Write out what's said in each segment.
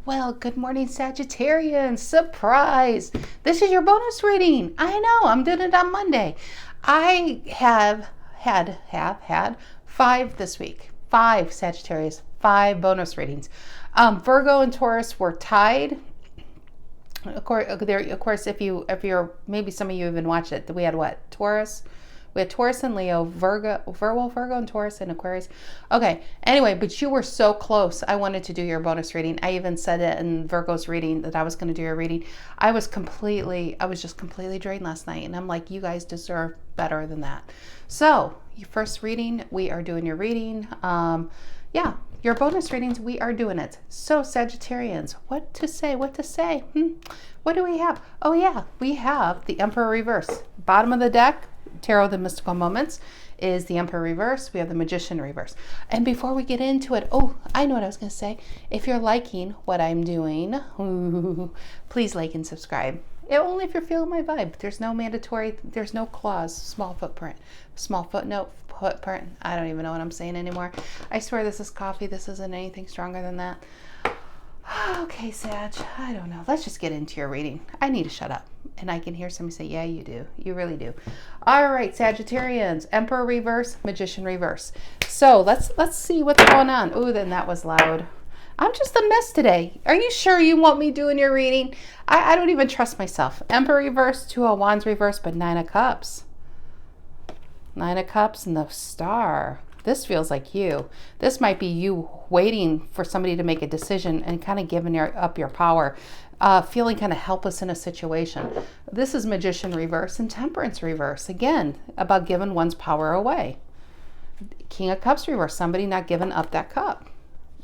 Well, good morning, Sagittarians. Surprise! This is your bonus reading. I know, I'm doing it on Monday. I have had 5 this week. 5 Sagittarius, 5 bonus readings. Virgo and Taurus were tied. Of course, if you're, maybe some of you even watched it. We had what? Taurus. We had Taurus and Leo, Virgo and Taurus and Aquarius. Okay. Anyway, but you were so close. I wanted to do your bonus reading. I even said it in Virgo's reading that I was going to do your reading. I was just completely drained last night. And I'm like, you guys deserve better than that. So your first reading, we are doing your reading. Yeah, your bonus readings, we are doing it. So Sagittarians, what to say? What do we have? Oh yeah, we have the Emperor reverse. Bottom of the deck, Tarot, the Mystical Moments, is the Emperor reverse. We have the Magician reverse. And before we get into it, oh, I know what I was going to say. If you're liking what I'm doing, please like and subscribe. Only if you're feeling my vibe. There's no mandatory, there's no clause, small footprint, small footnote, footprint. I don't even know what I'm saying anymore. I swear this is coffee. This isn't anything stronger than that. Okay, Sag, I don't know. Let's just get into your reading. I need to shut up. And I can hear somebody say, yeah, you do. You really do. All right, Sagittarians, Emperor reverse, Magician reverse. So let's see what's going on. Ooh, then that was loud. I'm just a mess today. Are you sure you want me doing your reading? I don't even trust myself. Emperor reverse, 2 of Wands reverse, but 9 of Cups. 9 of Cups and the Star. This feels like you. This might be you waiting for somebody to make a decision and kind of giving up your power, feeling kind of helpless in a situation. This is Magician reverse and Temperance reverse. Again, about giving one's power away. King of Cups reverse, somebody not giving up that cup.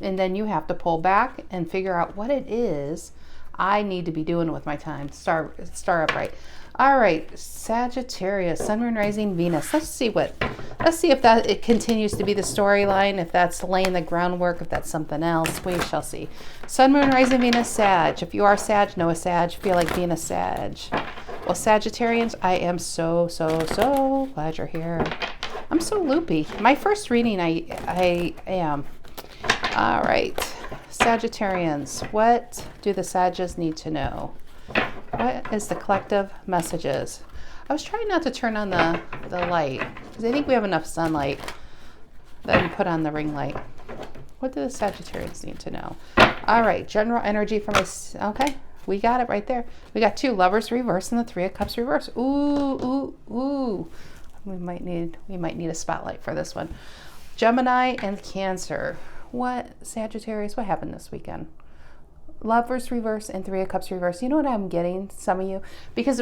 And then you have to pull back and figure out what it is I need to be doing with my time. Star upright. All right, Sagittarius, Sun, Moon, Rising, Venus. Let's see if it continues to be the storyline, if that's laying the groundwork, if that's something else. We shall see. Sun, Moon, Rising, Venus, Sag. If you are Sag, know a Sag, feel like being a Sag. Well, Sagittarians, I am so glad you're here. I'm so loopy. My first reading, I am. All right, Sagittarians, what do the Sages need to know? What is the collective messages? I was trying not to turn on the light because I think we have enough sunlight that we put on the ring light. What do the Sagittarians need to know? All right, general energy for okay, we got it right there. We got 2 Lovers reverse and the 3 of Cups reverse. Ooh. We might need a spotlight for this one. Gemini and Cancer. What, Sagittarius, what happened this weekend? Lovers reverse and 3 of Cups reverse. You know what I'm getting, some of you? Because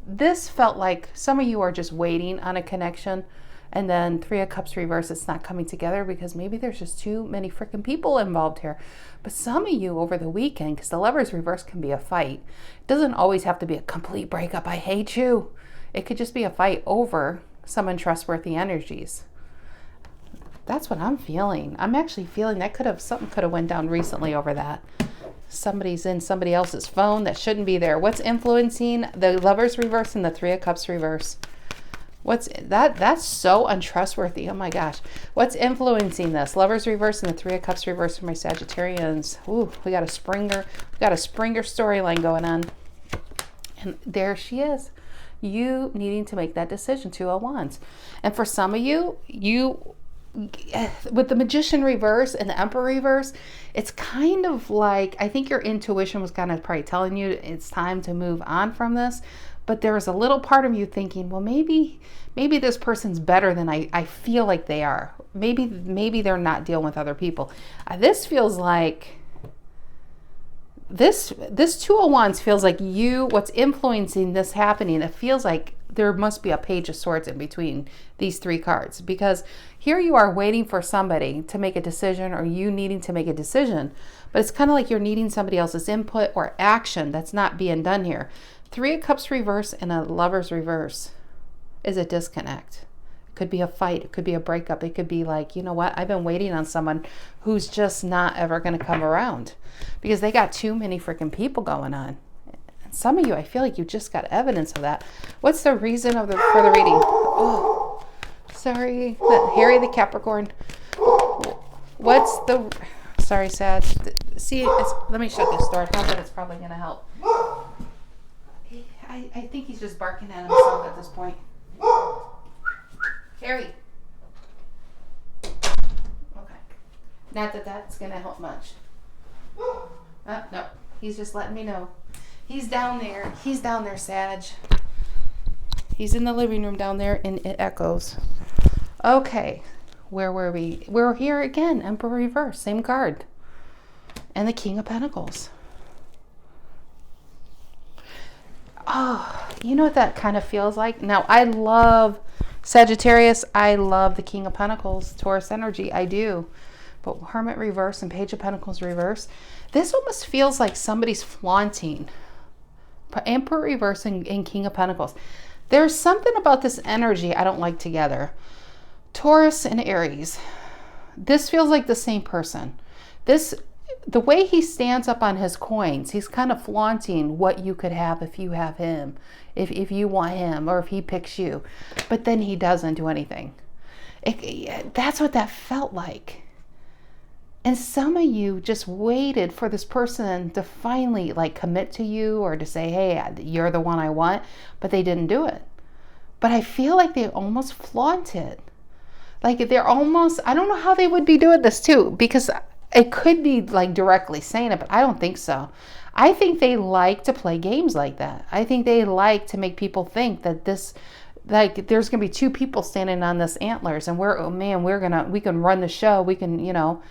this felt like some of you are just waiting on a connection, and then 3 of Cups reverse, it's not coming together because maybe there's just too many freaking people involved here. But some of you over the weekend, because the Lovers reverse can be a fight. It doesn't always have to be a complete breakup. I hate you. It could just be a fight over some untrustworthy energies. That's what I'm feeling. I'm actually feeling that something could have went down recently over that. Somebody's in somebody else's phone that shouldn't be there. What's influencing the Lovers reverse and the 3 of Cups reverse? What's that? That's so untrustworthy. Oh my gosh. What's influencing this? Lovers reverse and the 3 of Cups reverse for my Sagittarians. Ooh, we got a Springer storyline going on. And there she is. You needing to make that decision, 2 of Wands. And for some of you with the Magician reverse and the Emperor reverse, it's kind of like, I think your intuition was kind of probably telling you it's time to move on from this, but there was a little part of you thinking, well, maybe this person's better than I feel like they are. Maybe they're not dealing with other people. This feels like this 2 of Wands feels like what's influencing this happening. It feels like there must be a Page of Swords in between these 3 cards, because here you are waiting for somebody to make a decision, or you needing to make a decision, but it's kind of like you're needing somebody else's input or action that's not being done here. 3 of Cups reverse and a Lovers reverse is a disconnect. It could be a fight. It could be a breakup. It could be like, you know what? I've been waiting on someone who's just not ever going to come around because they got too many freaking people going on. Some of you, I feel like you just got evidence of that. What's the reason for the reading? Oh, sorry, Harry the Capricorn. Sorry, Sag. See, let me shut this door. Not that it's probably going to help. I think he's just barking at himself at this point. Harry. Okay. Not that that's going to help much. No. He's just letting me know. He's down there. He's down there, Sag. He's in the living room down there, and it echoes. Okay. Where were we? We're here again. Emperor reverse. Same card. And the King of Pentacles. Oh, you know what that kind of feels like? Now, I love Sagittarius. I love the King of Pentacles, Taurus energy. I do. But Hermit reverse and Page of Pentacles reverse. This almost feels like somebody's flaunting. Emperor reverse and King of Pentacles. There's something about this energy I don't like together. Taurus and Aries. This feels like the same person. The way he stands up on his coins, he's kind of flaunting what you could have if you have him, if you want him, or if he picks you. But then he doesn't do anything. That's what that felt like. And some of you just waited for this person to finally like commit to you or to say, hey, you're the one I want, but they didn't do it. But I feel like they almost flaunt it. Like they're almost, I don't know how they would be doing this too, because it could be like directly saying it, but I don't think so. I think they like to play games like that. I think they like to make people think that this, like there's going to be two people standing on this antlers and we can run the show. We can,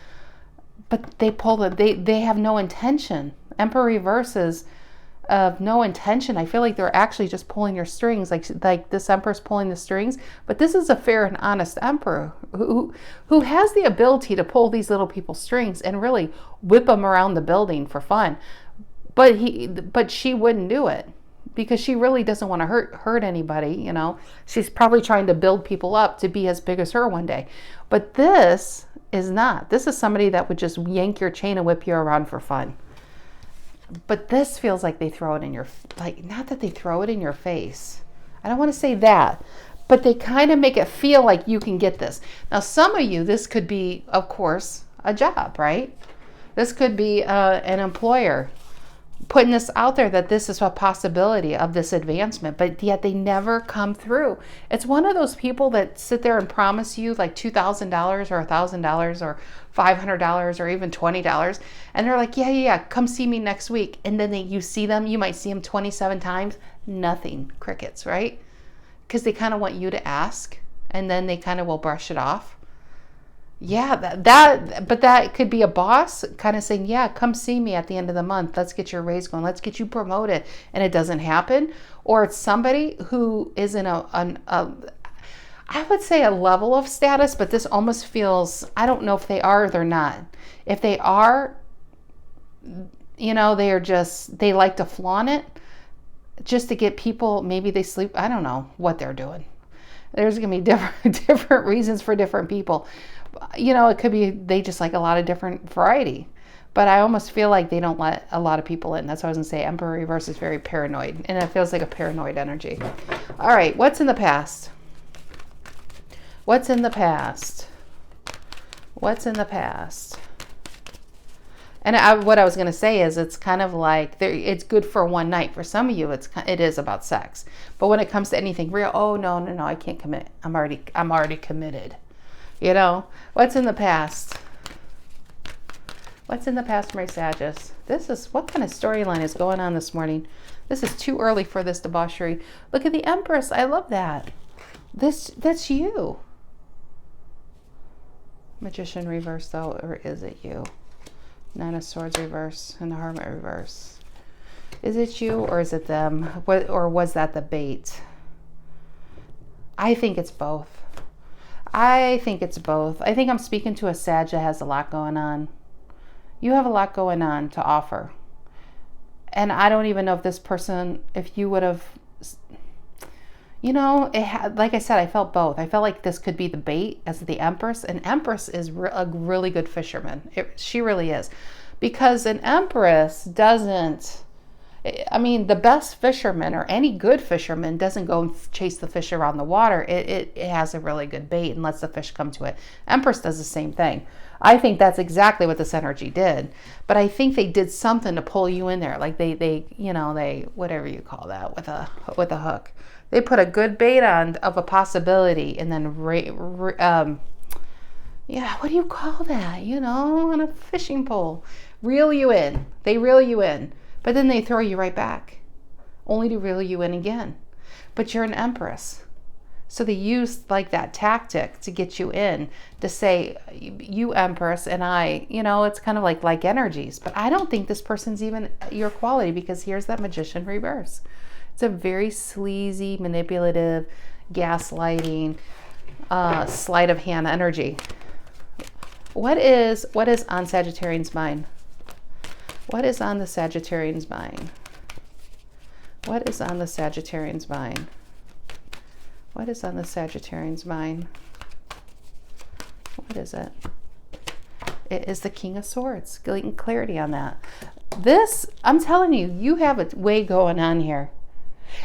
but they have no intention. Emperor reverses of no intention. I feel like they're actually just pulling your strings, like this Empress pulling the strings. But this is a fair and honest Emperor who has the ability to pull these little people's strings and really whip them around the building for fun. But she wouldn't do it because she really doesn't want to hurt anybody. She's probably trying to build people up to be as big as her one day. But this is not. This is somebody that would just yank your chain and whip you around for fun. But this feels like they throw it in your, not that they throw it in your face. I don't want to say that, but they kind of make it feel like you can get this. Now, some of you, this could be, of course, a job, right? This could be an employer putting this out there that this is a possibility of this advancement, but yet they never come through. It's one of those people that sit there and promise you like $2,000 or $1,000 or $500 or even $20. And they're like, yeah, come see me next week. And then you see them, you might see them 27 times, nothing, crickets, right? Because they kind of want you to ask and then they kind of will brush it off. Yeah, but that could be a boss kind of saying, yeah, come see me at the end of the month. Let's get your raise going. Let's get you promoted. And it doesn't happen. Or it's somebody who is in I would say a level of status, but this almost feels, I don't know if they are or they're not. If they are, they like to flaunt it just to get people, maybe they sleep. I don't know what they're doing. There's going to be different reasons for different people. It could be they just like a lot of different variety. But I almost feel like they don't let a lot of people in. That's what I was going to say. Emperor reverse is very paranoid. And it feels like a paranoid energy. All right. What's in the past? What's in the past? What's in the past? And what I was going to say is it's kind of like it's good for one night. For some of you, it is about sex. But when it comes to anything real, oh, no, I can't commit. I'm already committed. What's in the past? What's in the past, my Sagittarius? What kind of storyline is going on this morning? This is too early for this debauchery. Look at the Empress. I love that. That's you. Magician reverse, though, or is it you? Nine of Swords reverse and the Hermit reverse. Is it you or is it them? Or was that the bait? I think it's both. I think I'm speaking to a Sag that has a lot going on. You have a lot going on to offer. And I don't even know if this person, if you would have, like I said, I felt both. I felt like this could be the bait as the Empress. And Empress is a really good fisherman. She really is. Because an Empress doesn't, the best fisherman or any good fisherman doesn't go and chase the fish around the water. It has a really good bait and lets the fish come to it. Empress does the same thing. I think that's exactly what this energy did. But I think they did something to pull you in there. Like they whatever you call that with a hook. They put a good bait on of a possibility, and then what do you call that? On a fishing pole. Reel you in. They reel you in. But then they throw you right back, only to reel you in again. But you're an Empress. So they used like that tactic to get you in, to say, you Empress and I, it's kind of like energies. But I don't think this person's even your quality, because here's that Magician reverse. It's a very sleazy, manipulative, gaslighting, sleight of hand energy. What is on Sagittarian's mind? What is on the Sagittarian's mind? What is on the Sagittarian's mind? What is on the Sagittarian's mind? What is it? It is the King of Swords. Getting clarity on that. This, I'm telling you, you have a way going on here.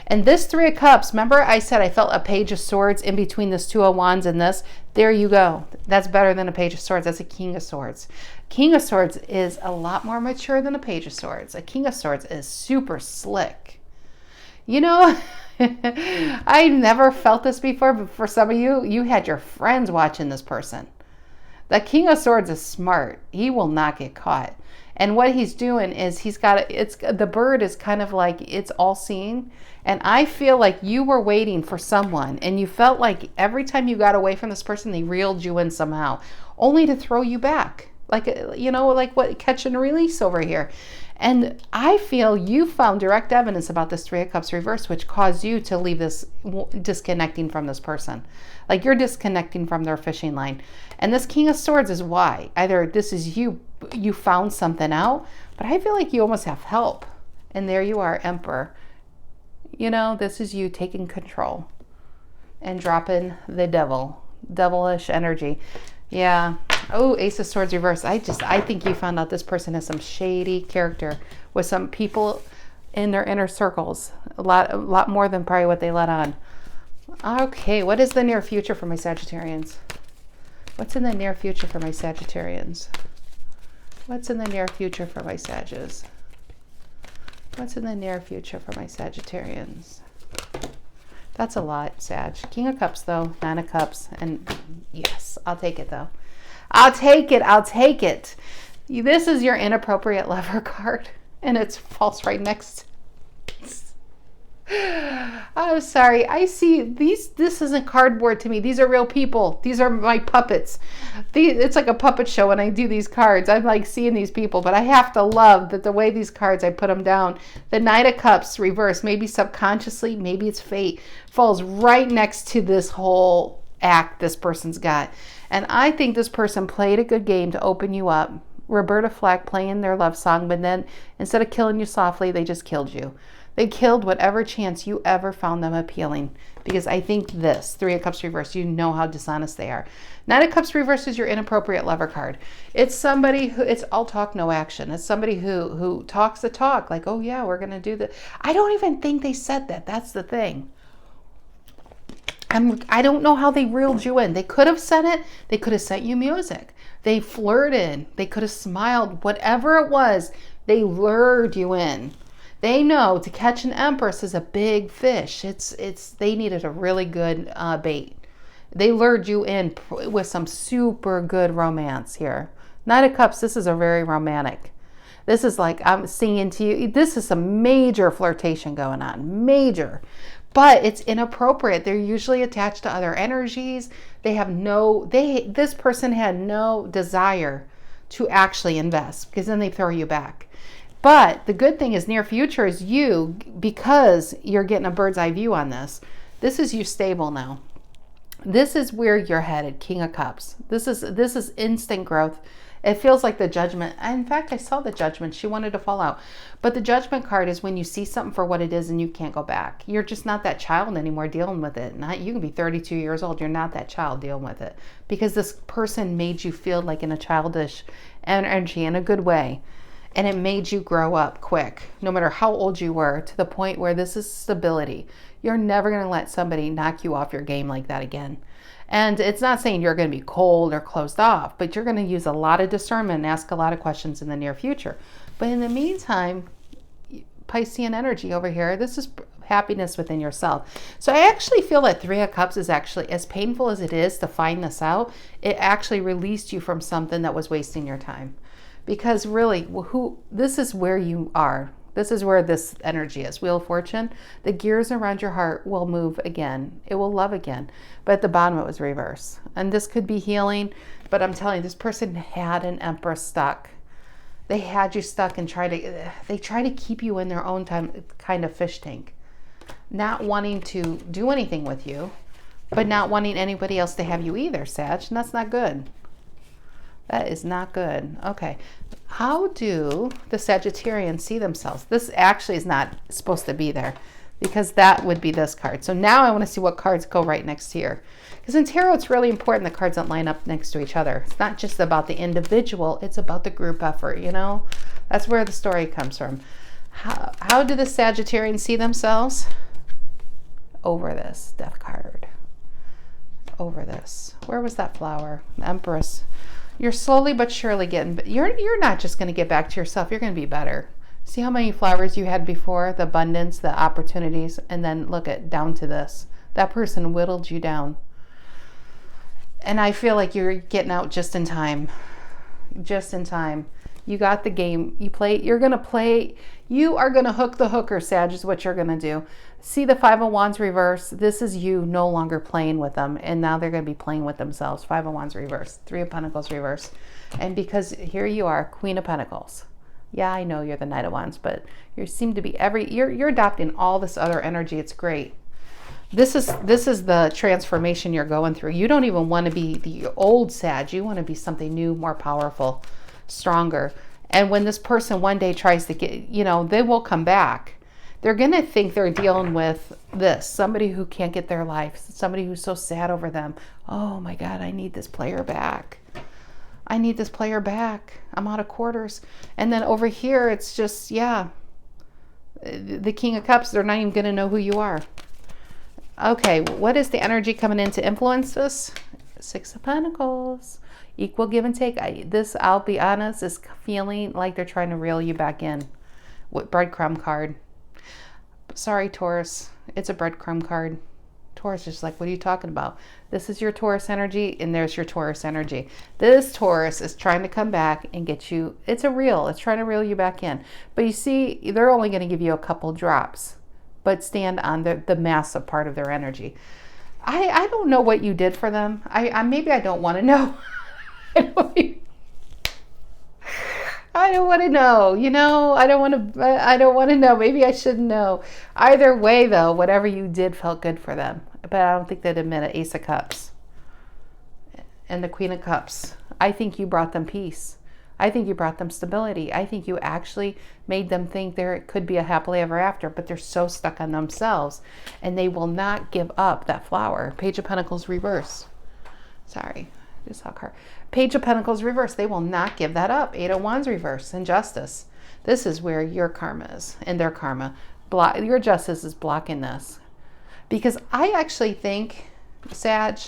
And this Three of Cups, remember I said I felt a Page of Swords in between this Two of Wands and this? There you go. That's better than a Page of Swords. That's a King of Swords. King of Swords is a lot more mature than a Page of Swords. A King of Swords is super slick. I never felt this before, but for some of you, you had your friends watching this person. The King of Swords is smart. He will not get caught. And what he's doing is the bird is kind of like it's all seeing. And I feel like you were waiting for someone, and you felt like every time you got away from this person, they reeled you in somehow, only to throw you back. Like what catch and release over here. And I feel you found direct evidence about this Three of Cups reverse, which caused you to leave this disconnecting from this person. Like you're disconnecting from their fishing line. And this King of Swords is why. Either this is you found something out, but I feel like you almost have help. And there you are, Emperor. This is you taking control and dropping the devilish energy. Yeah. Oh, Ace of Swords reverse. I think you found out this person has some shady character with some people in their inner circles. A lot more than probably what they let on. Okay, what is the near future for my Sagittarians? What's in the near future for my Sagittarians? What's in the near future for my Sagittarians? What's in the near future for my Sagittarians? That's a lot, Sag. King of Cups, though. Nine of Cups. And yes, I'll take it, though. I'll take it. I'll take it. This is your inappropriate lover card. And it falls right next. I'm sorry. I see these. This isn't cardboard to me. These are real people. These are my puppets. It's like a puppet show when I do these cards. I'm like seeing these people, but I have to love that the way these cards, I put them down. The Knight of Cups reverse, maybe subconsciously, maybe it's fate, falls right next to this whole act this person's got. And I think this person played a good game to open you up. Roberta Flack playing their love song, but then instead of killing you softly, they just killed you. They killed whatever chance you ever found them appealing. Because I think this, Three of Cups reverse, you know how dishonest they are. Nine of Cups reverse is your inappropriate lover card. It's somebody who, it's all talk, no action. It's somebody who talks the talk, like, oh yeah, we're going to do that. I don't even think they said that. That's the thing. I don't know how they reeled you in. They could have said it. They could have sent you music. They flirted. They could have smiled. Whatever it was, they lured you in. They know to catch an Empress is a big fish. They needed a really good bait. They lured you in with some super good romance here. Knight of Cups, this is a very romantic. This is like, I'm singing to you. This is some major flirtation going on. Major. But it's inappropriate. They're usually attached to other energies. This person had no desire to actually invest, because then they throw you back. But the good thing is near future is you, because you're getting a bird's eye view on this. This is you stable now. This is where you're headed, King of Cups. This is instant growth. It feels like the Judgment. In fact, I saw the Judgment. She wanted to fall out. But the Judgment card is when you see something for what it is and you can't go back. You're just not that child anymore dealing with it. You can be 32 years old. You're not that child dealing with it. Because this person made you feel like in a childish energy in a good way. and it made you grow up quick, no matter how old you were, to the point where this is stability. You're never going to let somebody knock you off your game like that again. And it's not saying you're going to be cold or closed off, but you're going to use a lot of discernment and ask a lot of questions in the near future. But in the meantime, Piscean energy over here, this is happiness within yourself. So I actually feel that Three of Cups is actually, as painful as it is to find this out, it actually released you from something that was wasting your time. Because really, this is where you are. This is where this energy is. Wheel of Fortune, the gears around your heart will move again. It will love again. But at the bottom, it was reverse. And this could be healing, but I'm telling you, this person had an Empress stuck. They had you stuck and they try to keep you in their own time, kind of fish tank. Not wanting to do anything with you, but not wanting anybody else to have you either, Sag. And that's not good. That is not good. Okay. How do the Sagittarians see themselves? This actually is not supposed to be there, because that would be this card. So now I want to see what cards go right next to here. Because in tarot, it's really important the cards don't line up next to each other. It's not just about the individual. It's about the group effort, you know? That's where the story comes from. How do the Sagittarians see themselves? Over this Death card. Over this. Where was that flower? The Empress. You're slowly but surely getting, you're not just going to get back to yourself. You're going to be better. See how many flowers you had before, the abundance, the opportunities, and then look at down to this. That person whittled you down. And I feel like you're getting out just in time. Just in time. You got the game. You are going to hook the hooker, Sag, is what you're going to do. See the Five of Wands reverse. This is you no longer playing with them. And now they're going to be playing with themselves. Five of Wands reverse. Three of Pentacles reverse. And because here you are, Queen of Pentacles. Yeah, I know you're the Knight of Wands, but you seem to be you're adopting all this other energy. It's great. This is the transformation you're going through. You don't even want to be the old Sag. You want to be something new, more powerful, stronger. And when this person one day tries to get, they will come back. They're going to think they're dealing with this, somebody who can't get their life, somebody who's so sad over them. Oh my God, I need this player back. I need this player back. I'm out of quarters. And then over here, it's just, yeah, the King of Cups, they're not even going to know who you are. Okay, what is the energy coming in to influence this? Six of Pentacles. Equal give and take. I'll be honest, is feeling like they're trying to reel you back in. What breadcrumb card? Sorry, Taurus. It's a breadcrumb card. Taurus is like, what are you talking about? This is your Taurus energy, and there's your Taurus energy. This Taurus is trying to come back and get you. It's trying to reel you back in. But you see, they're only going to give you a couple drops, but stand on the massive part of their energy. I don't know what you did for them. Maybe I don't want to know. I don't want to know, I don't want to know. Maybe I shouldn't know. Either way, though, whatever you did felt good for them. But I don't think they'd admit it. Ace of Cups and the Queen of Cups. I think you brought them peace. I think you brought them stability. I think you actually made them think there could be a happily ever after, but they're so stuck on themselves and they will not give up that flower. Page of Pentacles reverse. Sorry. Just saw her. Page of Pentacles reverse. They will not give that up. Eight of Wands reverse. Injustice. This is where your karma is and their karma. Your justice is blocking this. Because I actually think, Sag,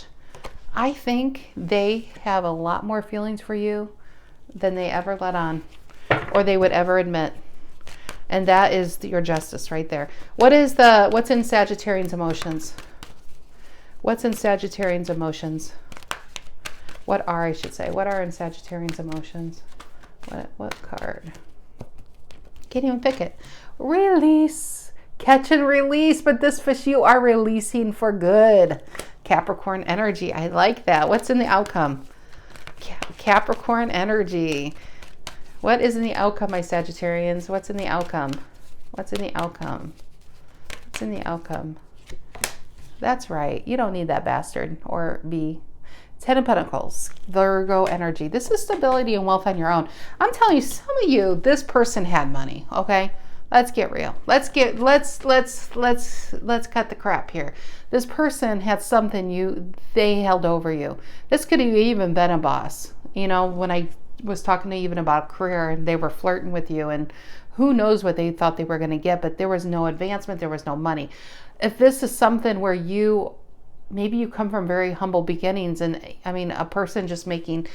I think they have a lot more feelings for you than they ever let on or they would ever admit. And that is your justice right there. What's in Sagittarian's emotions? What's in Sagittarian's emotions? What are in Sagittarian's emotions? What card? Can't even pick it. Release. Catch and release. But this fish, you are releasing for good. Capricorn energy. I like that. What's in the outcome? Capricorn energy. What is in the outcome, my Sagittarians? What's in the outcome? What's in the outcome? What's in the outcome? That's right. You don't need that bastard or be. Ten of Pentacles, Virgo energy. This is stability and wealth on your own. I'm telling you, some of you, this person had money. Okay, let's get real. Let's cut the crap here. This person had something they held over you. This could have even been a boss. When I was talking to you even about career, and they were flirting with you, and who knows what they thought they were going to get, but there was no advancement, there was no money. If this is something where maybe you come from very humble beginnings, and I mean, a person just making,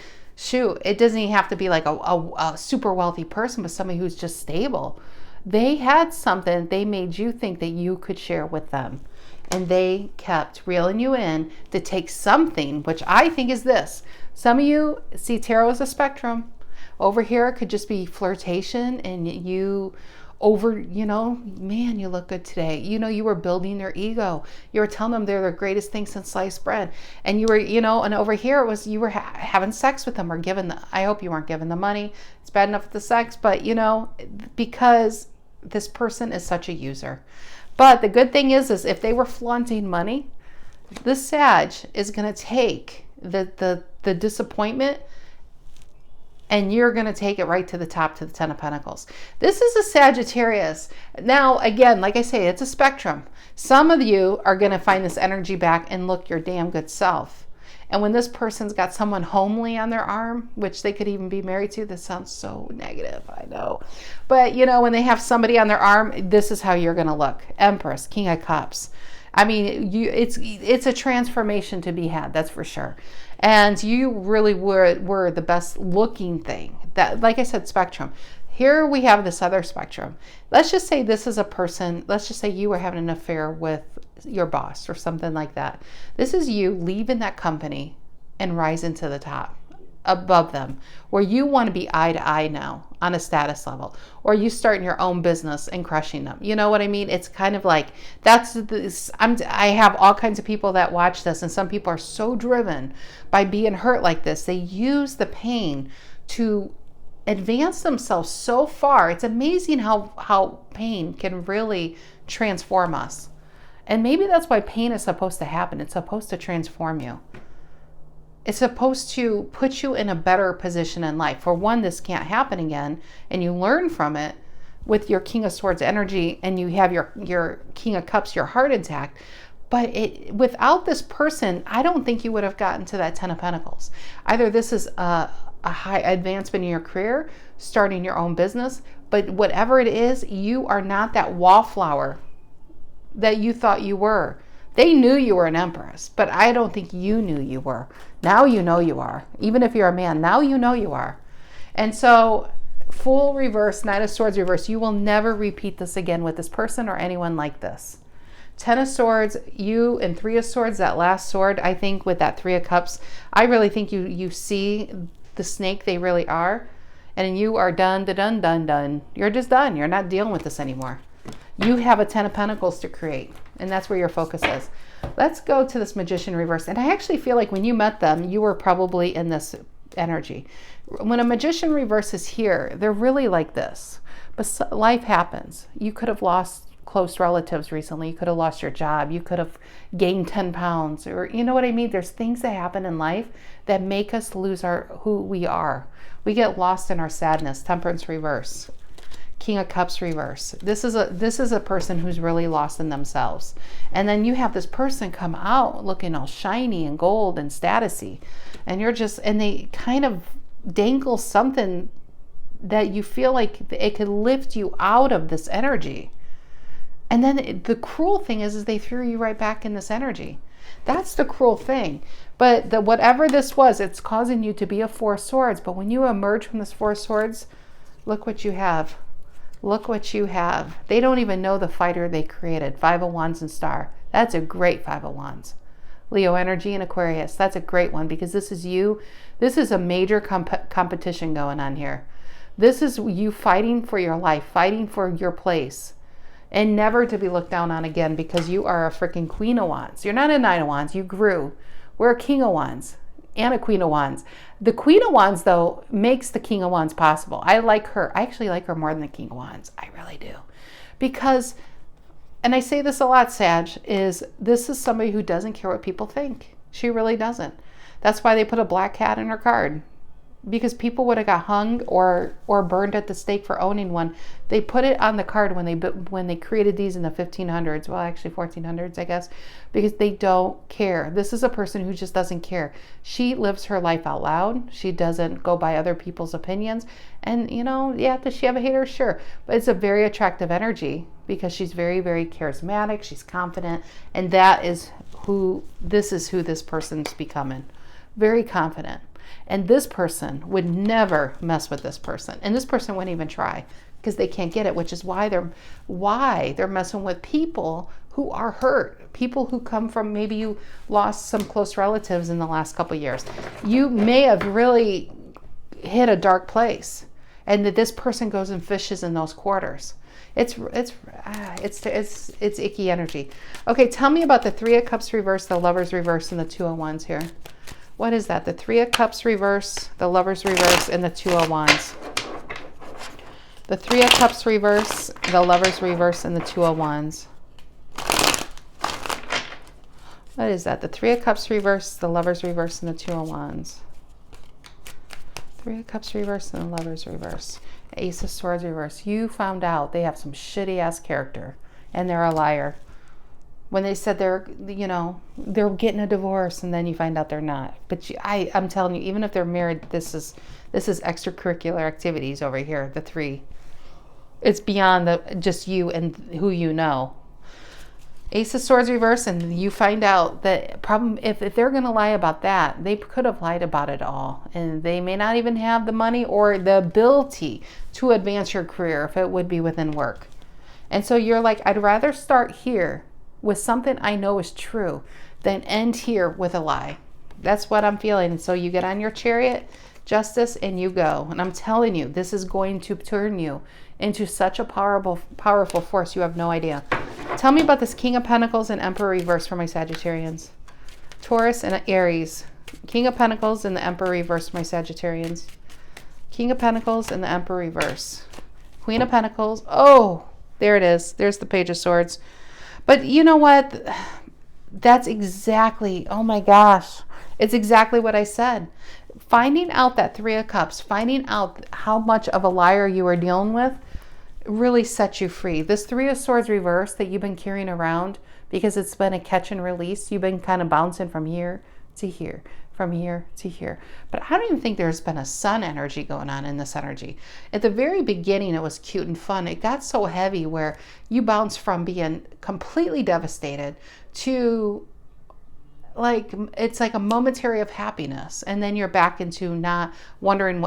it doesn't even have to be like a super wealthy person, but somebody who's just stable. They had something, they made you think that you could share with them. And they kept reeling you in to take something, which I think is this. Some of you see tarot as a spectrum. Over here, it could just be flirtation, and man, you look good today. You were building their ego. You were telling them they're the greatest thing since sliced bread. And you were, and over here it was, you were having sex with them, or I hope you weren't giving the money. It's bad enough with the sex, but because this person is such a user. But the good thing is if they were flaunting money, this Sag is going to take the disappointment, and you're going to take it right to the top, to the Ten of Pentacles. This is a Sagittarius. Now, again, like I say, it's a spectrum. Some of you are going to find this energy back and look your damn good self. And when this person's got someone homely on their arm, which they could even be married to, this sounds so negative, I know. But, when they have somebody on their arm, this is how you're going to look. Empress, King of Cups. I mean, it's a transformation to be had, that's for sure. And you really were the best looking thing. That, like I said, spectrum. Here we have this other spectrum. Let's just say this is a person, let's just say you were having an affair with your boss or something like that. This is you leaving that company and rising to the top, above them, where you want to be eye to eye now on a status level, or you starting your own business and crushing them. You know what I mean? It's kind of like, I have all kinds of people that watch this, and some people are so driven by being hurt like this. They use the pain to advance themselves so far. It's amazing how pain can really transform us. And maybe that's why pain is supposed to happen. It's supposed to transform you. It's supposed to put you in a better position in life. For one, this can't happen again, and you learn from it with your King of Swords energy, and you have your King of Cups, your heart intact. But without this person, I don't think you would have gotten to that Ten of Pentacles. Either this is a high advancement in your career, starting your own business, but whatever it is, you are not that wallflower that you thought you were. They knew you were an Empress, but I don't think you knew you were. Now you know you are. Even if you're a man, now you know you are. And so, Fool reverse, Knight of Swords reverse, you will never repeat this again with this person or anyone like this. Ten of Swords, you, and Three of Swords, that last sword, I think with that Three of Cups, I really think you see the snake they really are, and you are done. You're just done. You're not dealing with this anymore. You have a Ten of Pentacles to create, and that's where your focus is. Let's go to this Magician reverse. And I actually feel like when you met them, you were probably in this energy. When a Magician reverse is here, they're really like this. But life happens. You could have lost close relatives recently. You could have lost your job. You could have gained 10 pounds. Or you know what I mean? There's things that happen in life that make us lose who we are. We get lost in our sadness. Temperance reverse. King of Cups reverse. This is a person who's really lost in themselves. And then you have this person come out looking all shiny and gold and statusy. And they kind of dangle something that you feel like it could lift you out of this energy. And then the cruel thing is they threw you right back in this energy. That's the cruel thing. But whatever this was, it's causing you to be a Four of Swords. But when you emerge from this Four of Swords, look what you have. Look what you have. They don't even know the fighter they created. Five of Wands and Star. That's a great Five of Wands. Leo energy and Aquarius. That's a great one because this is you. This is a major competition going on here. This is you fighting for your life, fighting for your place, and never to be looked down on again because you are a freaking Queen of Wands. You're not a Knight of Wands. You grew. We're a King of Wands and a Queen of Wands. The Queen of Wands, though, makes the King of Wands possible. I like her. I actually like her more than the King of Wands. I really do. Because, and I say this a lot, Sag, this is somebody who doesn't care what people think. She really doesn't. That's why they put a black cat in her card. because people would have got hung or burned at the stake for owning one. They put it on the card when they created these in the 1500s, well actually 1400s I guess, because they don't care. This is a person who just doesn't care. She lives her life out loud. She doesn't go by other people's opinions. And yeah, does she have a hater? Sure. But it's a very attractive energy because she's very, very charismatic. She's confident. And this is who this person's becoming. Very confident. And this person would never mess with this person. And this person wouldn't even try because they can't get it, which is why they're messing with people who are hurt. People who come from, maybe you lost some close relatives in the last couple of years. You may have really hit a dark place, and that this person goes and fishes in those quarters. It's icky energy. Okay, tell me about the Three of Cups reverse, the Lovers reverse, and the Two of Wands here. What is that? The Three of Cups reverse, the Lovers reverse, and the Two of Wands. The Three of Cups reverse, the Lovers reverse, and the Two of Wands. What is that? The Three of Cups reverse, the Lovers reverse, and the Two of Wands. Three of Cups reverse and the Lovers reverse. Ace of Swords reverse. You found out they have some shitty ass character and they're a liar. When they said they're getting a divorce, and then you find out they're not. But I'm telling you, even if they're married, this is extracurricular activities over here. The three, it's beyond just you and who you know. Ace of Swords reverse, and you find out that problem if they're going to lie about that, they could have lied about it all, and they may not even have the money or the ability to advance your career if it would be within work. And so you're like, I'd rather start here with something I know is true than end here with a lie. That's what I'm feeling. And so you get on your chariot, Justice, and you go. And I'm telling you, this is going to turn you into such a powerful force. You have no idea. Tell me about this King of Pentacles and Emperor reverse for my Sagittarians. Taurus and Aries. King of Pentacles and the Emperor reverse for my Sagittarians. King of Pentacles and the Emperor reverse. Queen of Pentacles. Oh, there it is. There's the Page of Swords. But you know what? That's exactly, oh my gosh, it's exactly what I said. Finding out that Three of Cups, finding out how much of a liar you are dealing with really sets you free. This Three of Swords reverse that you've been carrying around because it's been a catch and release, you've been kind of bouncing from here to here, from here to here. But I don't even think there's been a sun energy going on in this energy. At the very beginning, it was cute and fun. It got so heavy where you bounce from being completely devastated to like, it's like a momentary of happiness, and then you're back into not wondering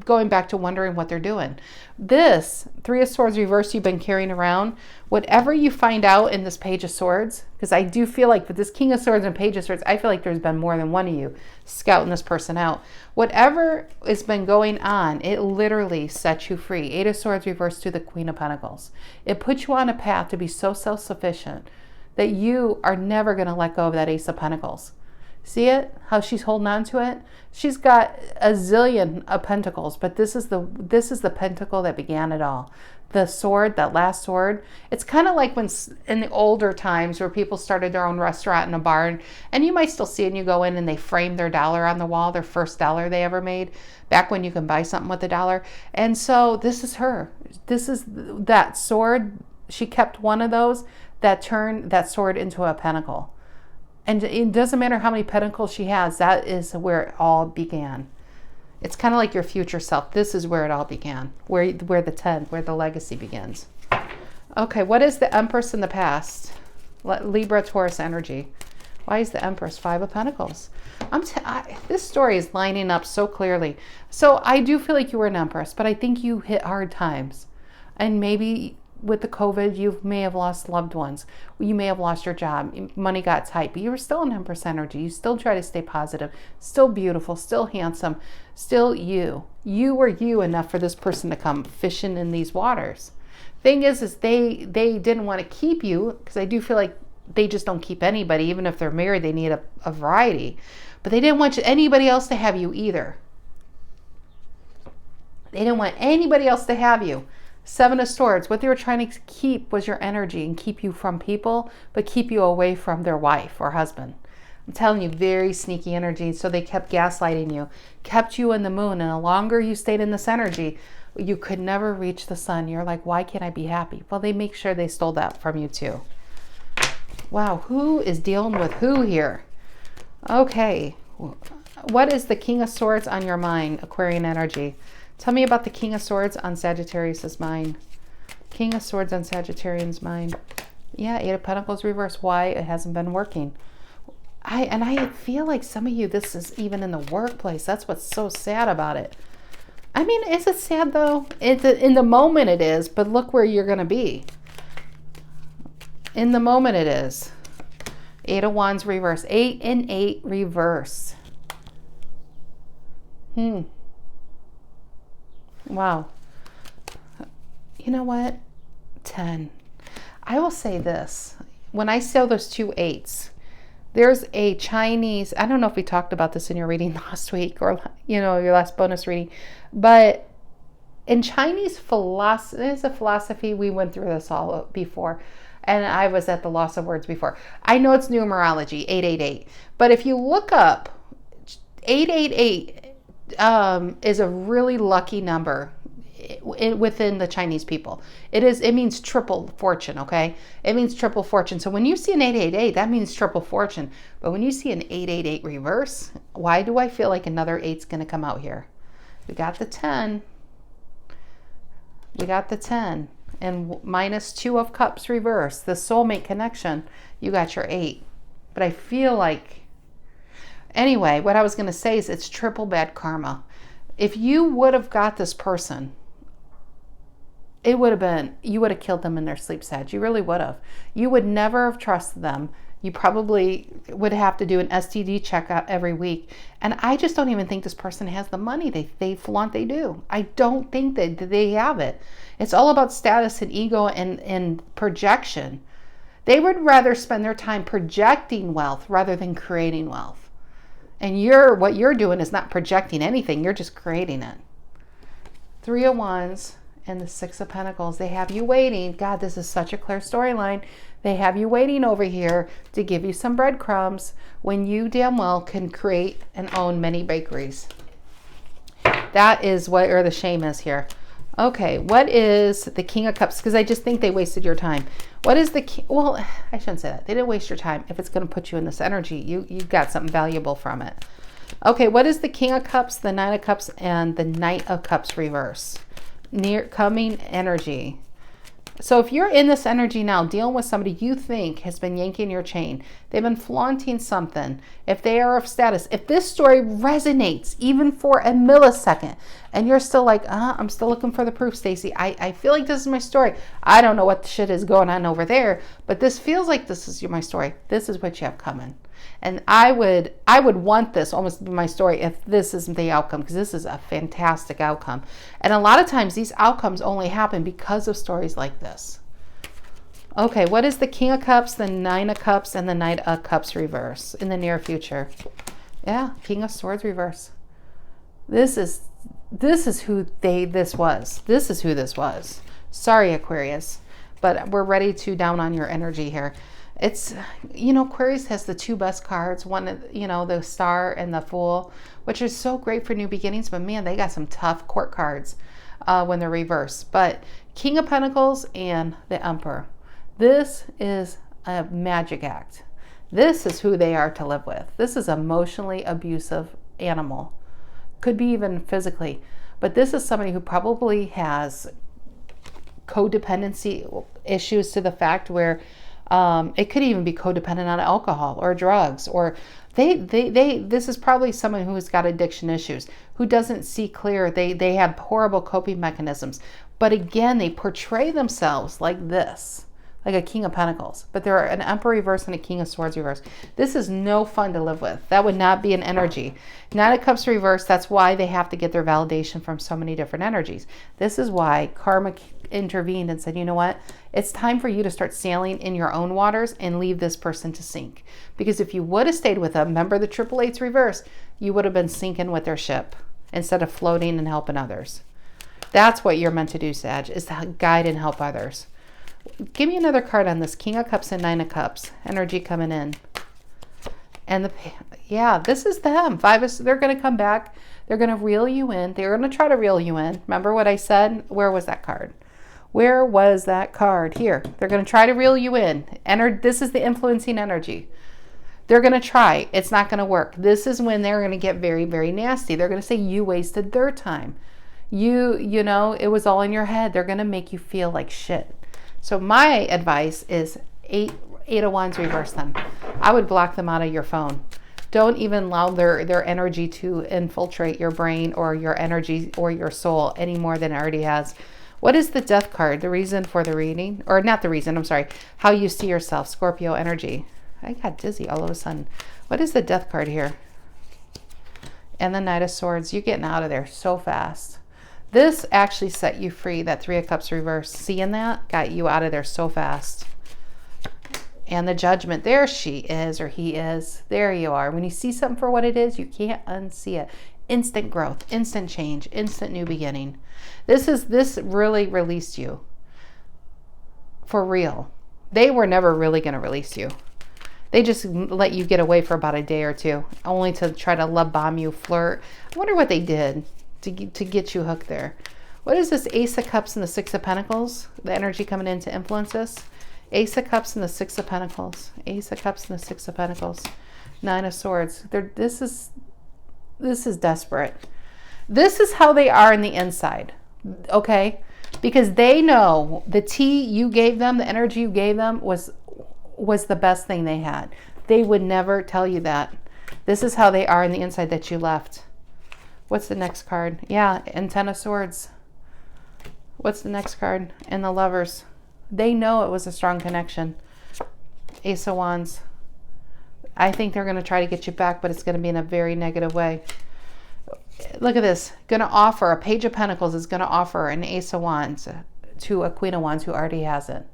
going back to wondering what they're doing. This Three of Swords reverse you've been carrying around, whatever you find out in this Page of Swords, because I do feel like with this King of Swords and Page of Swords, I feel like there's been more than one of you scouting this person out. Whatever has been going on, it literally sets you free. Eight of Swords reverse to the Queen of Pentacles. It puts you on a path to be so self-sufficient that you are never going to let go of that Ace of Pentacles. See it? How she's holding on to it? She's got a zillion of pentacles, but this is the pentacle that began it all. The sword, that last sword. It's kind of like when in the older times where people started their own restaurant and a bar, and you might still see it, and you go in and they frame their dollar on the wall, their first dollar they ever made, back when you can buy something with $1. And so this is her. This is that sword. She kept one of those that turned that sword into a pentacle. And it doesn't matter how many pentacles she has, that is where it all began. It's kind of like your future self. This is where it all began, where the legacy begins. Okay, what is the Empress in the past? Libra, Taurus energy. Why is the Empress? Five of Pentacles. This story is lining up so clearly. So I do feel like you were an Empress, but I think you hit hard times. And maybe with the COVID, you may have lost loved ones. You may have lost your job. Money got tight, but you were still an Empress energy. You still try to stay positive, still beautiful, still handsome, still you. You were you enough for this person to come fishing in these waters. Thing is they didn't want to keep you, because I do feel like they just don't keep anybody. Even if they're married, they need a variety. But they didn't want anybody else to have you either. They didn't want anybody else to have you. Seven of Swords, what they were trying to keep was your energy and keep you from people, but keep you away from their wife or husband. I'm telling you, very sneaky energy. So they kept gaslighting you, kept you in the moon. And the longer you stayed in this energy, you could never reach the sun. You're like, why can't I be happy? Well, they make sure they stole that from you too. Wow, who is dealing with who here? Okay, what is the King of Swords on your mind, Aquarian energy? Tell me about the King of Swords on Sagittarius's mind. King of Swords on Sagittarian's mind. Yeah, Eight of Pentacles reverse. Why it hasn't been working. I feel like some of you, this is even in the workplace. That's what's so sad about it. I mean, is it sad though? In the moment it is, but look where you're going to be. In the moment it is. Eight of Wands reverse. 8 and 8 reverse. Wow. You know what? 10. I will say this. When I saw those 2 8s, there's a Chinese, I don't know if we talked about this in your reading last week or, you know, your last bonus reading, but in Chinese philosophy, there's a philosophy, we went through this all before, and I was at the loss of words before. I know it's numerology, 888, but if you look up 888 is a really lucky number within the Chinese people. It means triple fortune, okay? It means triple fortune. So when you see an 888, that means triple fortune. But when you see an 888 reverse, why do I feel like another 8's going to come out here? We got the 10. We got the 10. And minus 2 of cups reverse, the soulmate connection, you got your 8. But I feel like, anyway, what I was going to say is it's triple bad karma. If you would have got this person, it would have been, you would have killed them in their sleep, Sag. You really would have. You would never have trusted them. You probably would have to do an STD checkup every week. And I just don't even think this person has the money they flaunt they do. I don't think that they have it. It's all about status and ego and projection. They would rather spend their time projecting wealth rather than creating wealth. And what you're doing is not projecting anything. You're just creating it. 3 of Wands and the 6 of Pentacles. They have you waiting. God, this is such a clear storyline. They have you waiting over here to give you some breadcrumbs when you damn well can create and own many bakeries. That is where the shame is here. Okay, what is the King of Cups? Because I just think they wasted your time. What is the king? Well, I shouldn't say that. They didn't waste your time. If it's going to put you in this energy, you got something valuable from it. Okay, what is the King of Cups, the 9 of Cups, and the Knight of Cups reverse? Near coming energy. So if you're in this energy now, dealing with somebody you think has been yanking your chain, they've been flaunting something, if they are of status, if this story resonates even for a millisecond, and you're still like, I'm still looking for the proof, Stacy. I feel like this is my story. I don't know what shit is going on over there, but this feels like this is my story. This is what you have coming. And I would want this almost to be my story if this isn't the outcome, because this is a fantastic outcome. And a lot of times these outcomes only happen because of stories like this. Okay, what is the King of Cups, the 9 of Cups, and the Knight of Cups reverse in the near future? Yeah, King of Swords reverse. This is who this was. This is who this was. Sorry, Aquarius, but we're ready to down on your energy here. It's, Aquarius has the 2 best cards. One, the Star and the Fool, which is so great for new beginnings. But man, they got some tough court cards when they're reversed. But King of Pentacles and the Emperor. This is a magic act. This is who they are to live with. This is emotionally abusive animal. Could be even physically. But this is somebody who probably has codependency issues to the fact where it could even be codependent on alcohol or drugs, or this is probably someone who has got addiction issues, who doesn't see clear. They have horrible coping mechanisms. But again, they portray themselves like this, like a King of Pentacles, but they're an Emperor reverse and a King of Swords reverse. This is no fun to live with. That would not be an energy. Nine of Cups reverse, that's why they have to get their validation from so many different energies. This is why karma intervened and said, you know what? It's time for you to start sailing in your own waters and leave this person to sink. Because if you would have stayed with them, remember the triple eights reverse, you would have been sinking with their ship instead of floating and helping others. That's what you're meant to do, Sag, is to guide and help others. Give me another card on this. King of Cups and 9 of Cups. Energy coming in. And yeah, this is them. They're going to come back. They're going to reel you in. They're going to try to reel you in. Remember what I said? Where was that card? Where was that card? Here. They're going to try to reel you in. This is the influencing energy. They're going to try. It's not going to work. This is when they're going to get very, very nasty. They're going to say you wasted their time. You know, it was all in your head. They're going to make you feel like shit. So my advice is Eight of Wands, reverse them. I would block them out of your phone. Don't even allow their energy to infiltrate your brain or your energy or your soul any more than it already has. What is the Death card? The reason for the reading? Or not the reason, I'm sorry. How you see yourself, Scorpio energy. I got dizzy all of a sudden. What is the Death card here? And the Knight of Swords. You're getting out of there so fast. This actually set you free, that Three of Cups reverse. Seeing that got you out of there so fast. And the Judgment. There she is, or he is. There you are. When you see something for what it is, you can't unsee it. Instant growth, instant change, instant new beginning. This really released you. For real. They were never really going to release you. They just let you get away for about a day or two, only to try to love bomb you, flirt. I wonder what they did to get you hooked there. What is this Ace of Cups and the Six of Pentacles? The energy coming in to influence this. Ace of Cups and the Six of Pentacles. Ace of Cups and the Six of Pentacles. Nine of Swords. This is desperate. This is how they are in the inside. Okay? Because they know the tea you gave them, the energy you gave them was the best thing they had. They would never tell you that. This is how they are in the inside that you left. What's the next card? Yeah, and Ten of Swords. What's the next card? And the Lovers. They know it was a strong connection. Ace of Wands. I think they're going to try to get you back, but it's going to be in a very negative way. Look at this. Going to offer, a Page of Pentacles is going to offer an Ace of Wands to a Queen of Wands who already has it.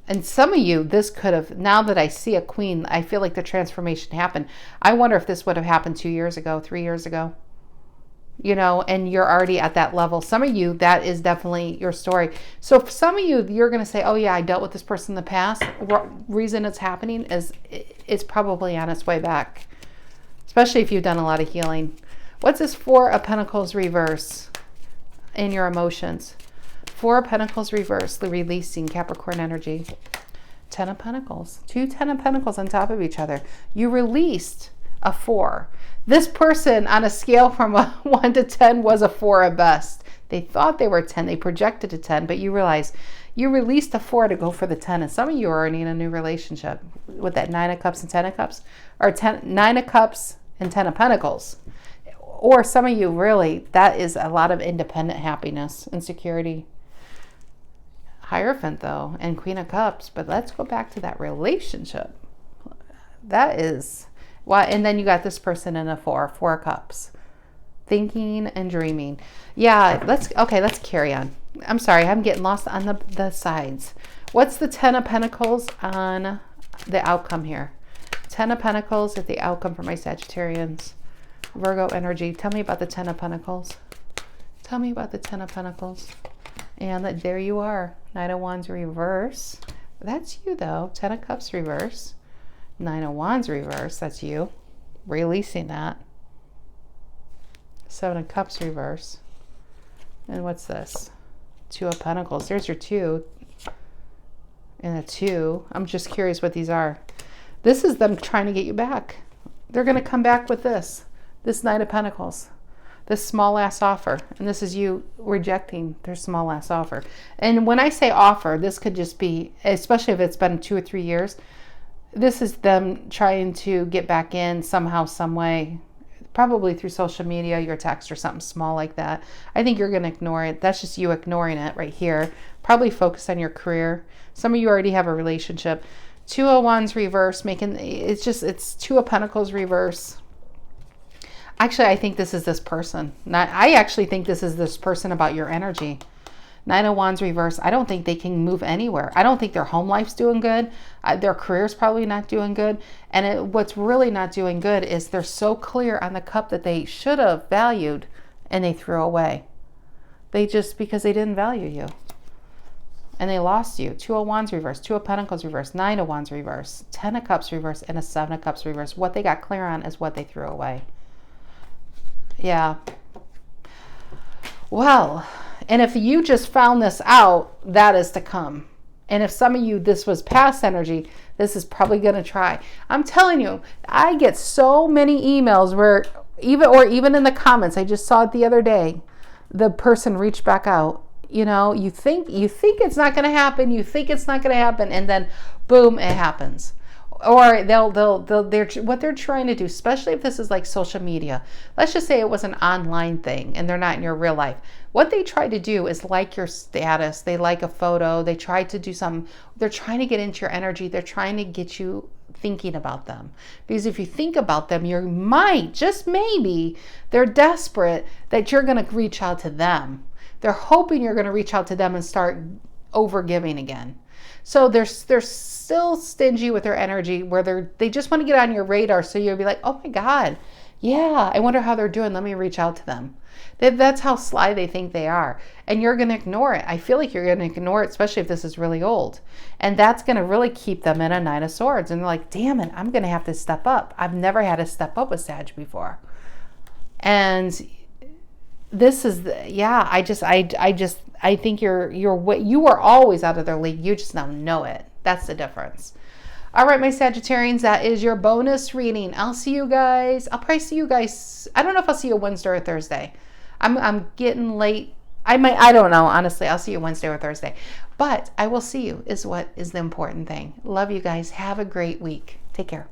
And some of you, this could have, now that I see a queen, I feel like the transformation happened. I wonder if this would have happened 2 years ago, 3 years ago. You know, and you're already at that level. Some of you, that is definitely your story. So for some of you, you're going to say, oh yeah, I dealt with this person in the past. Reason it's happening is it's probably on its way back. Especially if you've done a lot of healing. What's this Four of Pentacles reverse in your emotions? Four of Pentacles reverse, the releasing Capricorn energy. Ten of Pentacles. Two Ten of Pentacles on top of each other. You released a 4. This person on a scale from a 1 to 10 was a 4 at best. They thought they were 10. They projected a 10, but you realize you released a 4 to go for the 10. And some of you are already in a new relationship with that 9 of Cups and 10 of Cups, or 9 of Cups and 10 of Pentacles. Or some of you really, that is a lot of independent happiness and security. Hierophant though, and Queen of Cups. But let's go back to that relationship. That is why. And then you got this person in a 4 of Cups, thinking and dreaming. Yeah, let's carry on. I'm sorry, I'm getting lost on the sides. What's the 10 of Pentacles on the outcome here? 10 of Pentacles at the outcome for my Sagittarians. Virgo energy. Tell me about the 10 of Pentacles. Tell me about the 10 of Pentacles. And there you are. Knight of Wands reverse. That's you though. 10 of Cups reverse. 9 of Wands reverse. That's you. Releasing that. 7 of Cups reverse. And what's this? 2 of Pentacles. There's your 2. And a 2. I'm just curious what these are. This is them trying to get you back. They're going to come back with this. This Knight of Pentacles. This small ass offer. And this is you rejecting their small ass offer. And when I say offer, this could just be, especially if it's been 2 or 3 years, this is them trying to get back in somehow, some way. Probably through social media, your text or something small like that. I think you're going to ignore it. That's just you ignoring it right here. Probably focus on your career. Some of you already have a relationship. 2 of Wands reverse, it's 2 of Pentacles reverse. Actually, I think this is this person. I actually think this is this person about your energy. 9 of Wands reverse. I don't think they can move anywhere. I don't think their home life's doing good. Their career's probably not doing good. And what's really not doing good is they're so clear on the cup that they should have valued and they threw away. Because they didn't value you. and they lost you. 2 of Wands reverse, 2 of Pentacles reverse, 9 of Wands reverse, 10 of Cups reverse, and a 7 of Cups reverse. What they got clear on is what they threw away. Yeah. Well, and if you just found this out, that is to come. And if some of you, this was past energy, this is probably going to try. I'm telling you, I get so many emails where even in the comments, I just saw it the other day, the person reached back out. You know, you think it's not going to happen. You think it's not going to happen. And then boom, it happens. Or they're what they're trying to do, especially if this is like social media. Let's just say it was an online thing and they're not in your real life. What they try to do is like your status. They like a photo. They try to do they're trying to get into your energy. They're trying to get you thinking about them. Because if you think about them, you might, just maybe, they're desperate that you're going to reach out to them. They're hoping you're going to reach out to them and start overgiving again. So they're still stingy with their energy, where they just want to get on your radar, so you'll be like, oh my God, yeah, I wonder how they're doing. Let me reach out to them. That's how sly they think they are. And you're going to ignore it. I feel like you're going to ignore it, especially if this is really old. And that's going to really keep them in a 9 of Swords. And they're like, damn it, I'm going to have to step up. I've never had to step up with Sag before. And this is, I think you are always out of their league. You just now know it. That's the difference. All right, my Sagittarians, that is your bonus reading. I'll see you guys. I'll probably see you guys. I don't know if I'll see you Wednesday or Thursday. I'm getting late. I don't know. Honestly, I'll see you Wednesday or Thursday. But I will see you is what is the important thing. Love you guys. Have a great week. Take care.